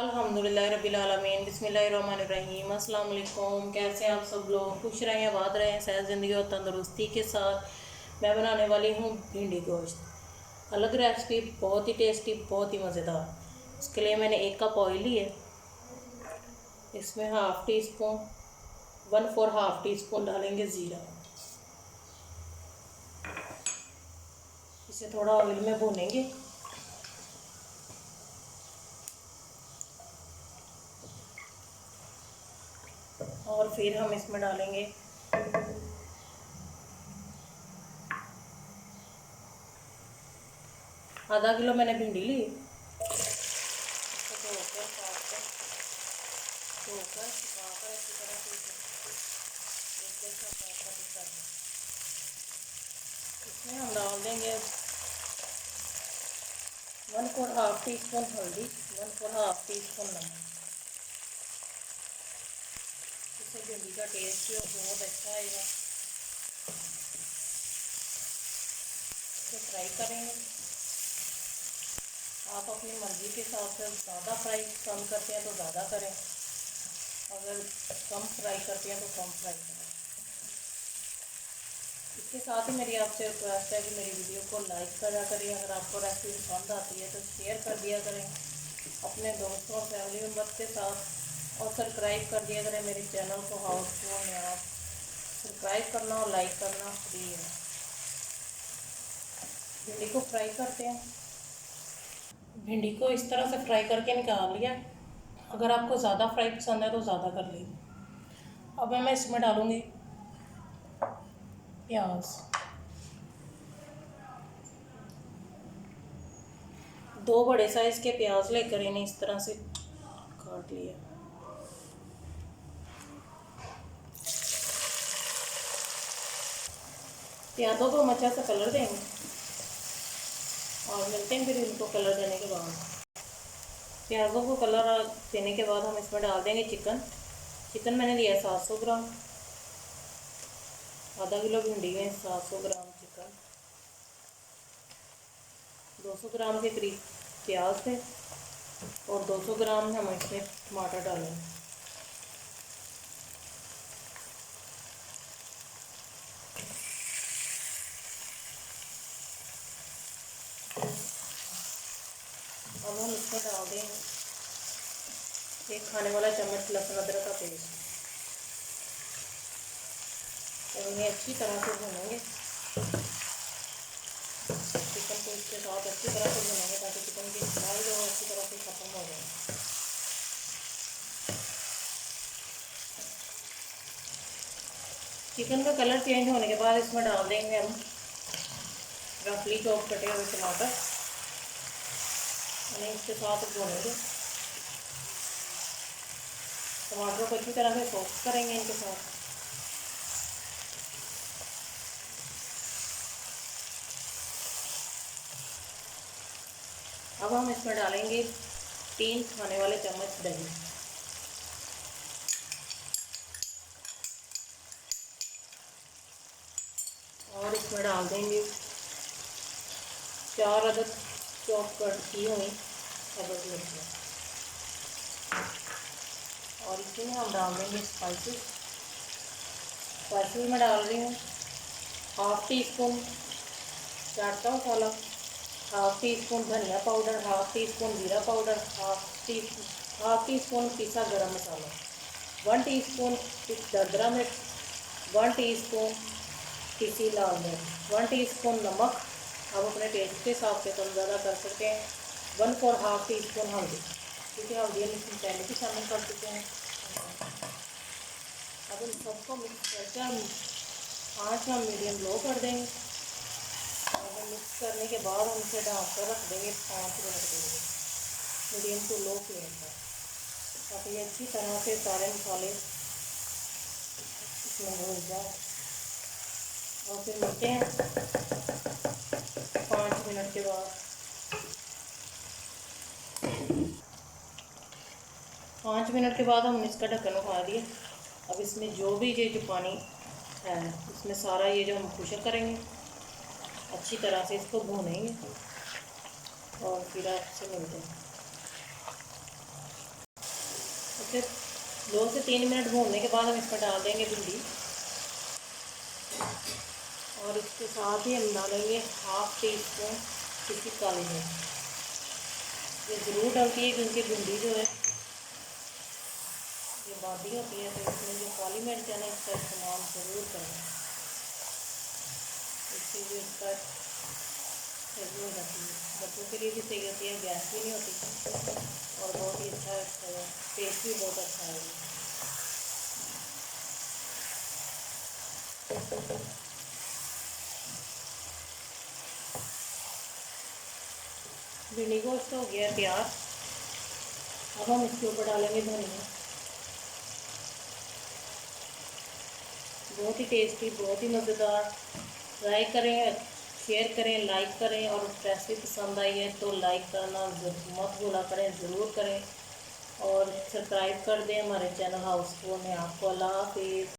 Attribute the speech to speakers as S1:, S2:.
S1: अल्हम्दुलिल्लाह रब्बिल आलमीन बिस्मिल्लाहिर्रहमानिर्रहीम अस्सलाम वालेकुम। कैसे हैं आप सब लोग? खुश रहें, आबाद रहें, सेहत ज़िंदगी और तंदुरुस्ती के साथ। मैं बनाने वाली हूँ भिंडी गोश्त। अलग रेसिपी, बहुत ही टेस्टी, बहुत ही मज़ेदार। उसके लिए मैंने 1 कप ऑयल ली है। इसमें half tea spoon 1/4 half tea spoon डालेंगे ज़ीरा। इसे थोड़ा ऑयल में भूनेंगे। और फिर हम इसमें डालेंगे आधा किलो मैंने भिंडी ली। इसको धोकर काटकर धोकर सुखाकर अच्छी तरह से एक जैसा काटकर निकालेंगे। इसमें हम डाल देंगे 1/4 हाफ़ टी स्पून हल्दी, 1/4 हाफ़ टी स्पून नमक। इससे भिंडी का टेस्ट जो बहुत अच्छा आएगा। इसे फ्राई करेंगे। आप अपनी मर्ज़ी के हिसाब से ज़्यादा फ्राई कम करते हैं तो ज़्यादा करें, अगर कम फ्राई करते हैं तो कम फ्राई करें। इसके साथ ही मेरी आपसे रिक्वेस्ट है कि मेरी वीडियो को लाइक करा करें। अगर आपको रेसिपी पसंद आती है तो शेयर कर दिया करें अपने दोस्तों और फैमिली मेम्बर्स के साथ, और सब्सक्राइब कर दिया करें मेरे चैनल को। हाउसफुल में आप सब्सक्राइब करना और लाइक करना फ्री है। भिंडी को फ्राई करते हैं। भिंडी को इस तरह से फ्राई करके निकाल लिया। अगर आपको ज़्यादा फ्राई पसंद है तो ज़्यादा कर लीजिए। अब मैं इसमें डालूँगी प्याज। 2 बड़े साइज़ के प्याज लेकर इन्हें इस तरह से काट लिया। प्याज़ों को हम अच्छा सा कलर देंगे और मिलते हैं फिर इनको कलर देने के बाद। प्याज़ों को कलर देने के बाद हम इसमें डाल देंगे चिकन मैंने लिया है 700 ग्राम। आधा किलो भिंडी में 700 ग्राम चिकन, 200 ग्राम के करीब प्याज थे और 200 ग्राम हम इसमें टमाटर डालेंगे। अब हम इसमें डाल देंगे 1 खाने वाला चम्मच लहसुन अदरक का पेस्ट। और इन्हें अच्छी तरह से भूनेंगे। चिकन को इसके साथ अच्छी तरह से भूनेंगे ताकि चिकन की स्मेल जो अच्छी तरह से ख़त्म हो जाए। चिकन का कलर चेंज होने के बाद इसमें डाल देंगे हम रफली चॉप कटे हुए टमाटर। उन्हें इसके साथ भूनेंगे। टमाटर को अच्छी तरह से सॉफ्ट करेंगे इनके साथ। अब हम इसमें डालेंगे 3 खाने वाले चम्मच दही। और इसमें डाल देंगे 4 अदद चॉप की हुई सब्ज़ मिर्चियाँ। और इसी में हम डाल देंगे स्पाइसेस में डाल रही हूँ हाफ़ टी स्पून चाट का मसाला, हाफ़ टी स्पून धनिया पाउडर, हाफ़ टी स्पून जीरा पाउडर, हाफ़ टी स्पून पिसा गरम मसाला, 1 टीस्पून दरदरा मिर्च, 1 टीस्पून पिसी लाल मिर्च, 1 टीस्पून नमक। आप अपने टेस्ट के हिसाब से कम ज़्यादा कर सकते हैं। 1/4 हाफ़ टी स्पून हल्दी, क्योंकि हल्दी हम इसमें पहले भी शामिल कर चुके हैं। अब इन सबको मिक्स करके आँच हम मीडियम लो कर देंगे। और मिक्स करने के बाद हम इसे ढक कर रख देंगे 5 मिनट के लिए मीडियम टू लो फ्लेम पर, ताकि ये अच्छी तरह से सारे मसाले इसमें भून जाए। और फिर मिलते हैं 5 मिनट के बाद। 5 मिनट के बाद हमने इसका ढक्कन उठा दिया। अब इसमें जो भी ये जो पानी है इसमें सारा ये जो हम खुशक करेंगे, अच्छी तरह से इसको भूनेंगे और फिर आपसे मिलते हैं। इससे 2 से 3 मिनट भूनने के बाद हम इसमें डाल देंगे भिंडी। और इसके साथ ही हम डालेंगे 1/2 टीस्पून पिसी काली मिर्च। ये ज़रूर डलती है क्योंकि भिंडी जो है ये बादी होती है, तो इसमें जो काली मिर्च है ना इसका इस्तेमाल ज़रूर करें, इससे जो इसका सही हो जाती है। बच्चों के लिए भी सही होती है, गैस भी नहीं होती और बहुत ही अच्छा टेस्ट भी बहुत अच्छा है। भिंडी गोश्त हो गया तैयार। अब हम इसके ऊपर डालेंगे धनिया। बहुत ही टेस्टी, बहुत ही मज़ेदार। ट्राई करें, शेयर करें, लाइक करें, और रेसिपी पसंद आई है तो लाइक करना मत भूला करें, ज़रूर करें और सब्सक्राइब कर दें हमारे चैनल हाउसफुल में। आपको अल्लाह हाफिज़।